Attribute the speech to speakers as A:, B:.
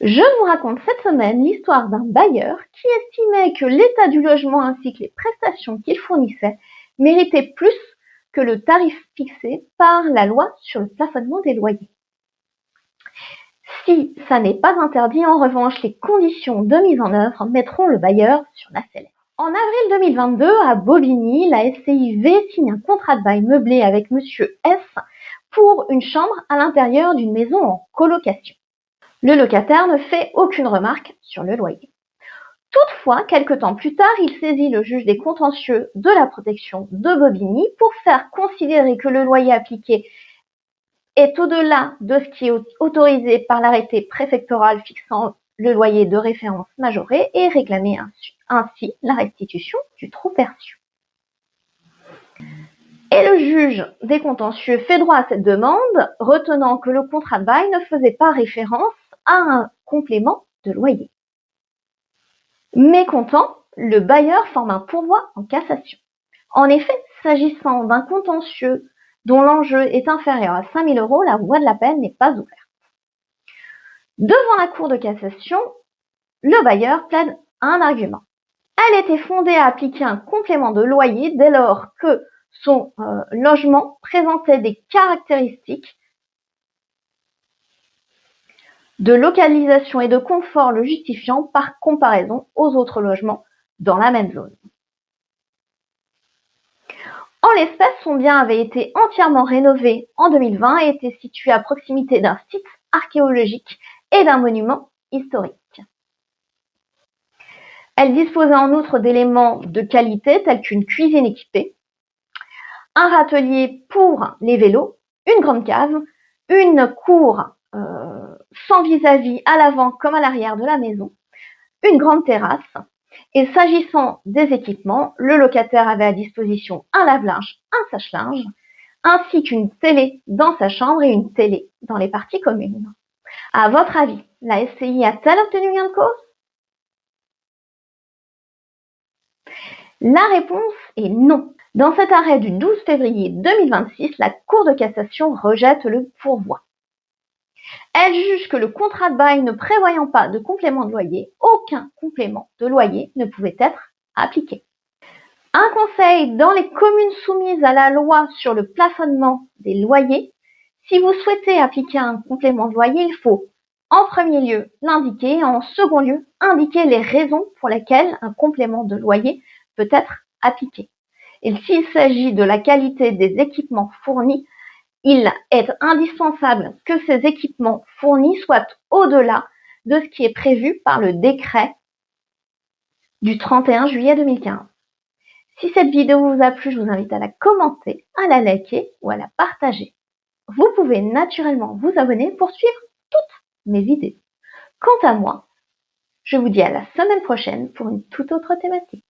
A: Je vous raconte cette semaine l'histoire d'un bailleur qui estimait que l'état du logement ainsi que les prestations qu'il fournissait méritaient plus que le tarif fixé par la loi sur le plafonnement des loyers. Si ça n'est pas interdit, en revanche, les conditions de mise en œuvre mettront le bailleur sur la sellette. En avril 2022, à Bobigny, la SCIV signe un contrat de bail meublé avec Monsieur S pour une chambre à l'intérieur d'une maison en colocation. Le locataire ne fait aucune remarque sur le loyer. Toutefois, quelque temps plus tard, il saisit le juge des contentieux de la protection de Bobigny pour faire considérer que le loyer appliqué est au-delà de ce qui est autorisé par l'arrêté préfectoral fixant le loyer de référence majoré et réclamer ainsi la restitution du trop perçu. Et le juge des contentieux fait droit à cette demande, retenant que le contrat de bail ne faisait pas référence à un complément de loyer. Mécontent, le bailleur forme un pourvoi en cassation. En effet, s'agissant d'un contentieux dont l'enjeu est inférieur à 5 000 €, la voie de l'appel n'est pas ouverte. Devant la Cour de cassation, le bailleur plaide un argument. Elle était fondée à appliquer un complément de loyer dès lors que son logement présentait des caractéristiques de localisation et de confort le justifiant par comparaison aux autres logements dans la même zone. En l'espèce, son bien avait été entièrement rénové en 2020 et était situé à proximité d'un site archéologique et d'un monument historique. Elle disposait en outre d'éléments de qualité tels qu'une cuisine équipée, un râtelier pour les vélos, une grande cave, une cour sans vis-à-vis à l'avant comme à l'arrière de la maison, une grande terrasse. Et s'agissant des équipements, le locataire avait à disposition un lave-linge, un sèche-linge, ainsi qu'une télé dans sa chambre et une télé dans les parties communes. À votre avis, la SCI a-t-elle obtenu gain de cause? La réponse est non. Dans cet arrêt du 12 février 2026, la Cour de cassation rejette le pourvoi. Elle juge que le contrat de bail ne prévoyant pas de complément de loyer, aucun complément de loyer ne pouvait être appliqué. Un conseil dans les communes soumises à la loi sur le plafonnement des loyers, si vous souhaitez appliquer un complément de loyer, il faut en premier lieu l'indiquer et en second lieu indiquer les raisons pour lesquelles un complément de loyer peut être appliqué. Et s'il s'agit de la qualité des équipements fournis, il est indispensable que ces équipements fournis soient au-delà de ce qui est prévu par le décret du 31 juillet 2015. Si cette vidéo vous a plu, je vous invite à la commenter, à la liker ou à la partager. Vous pouvez naturellement vous abonner pour suivre toutes mes vidéos. Quant à moi, je vous dis à la semaine prochaine pour une toute autre thématique.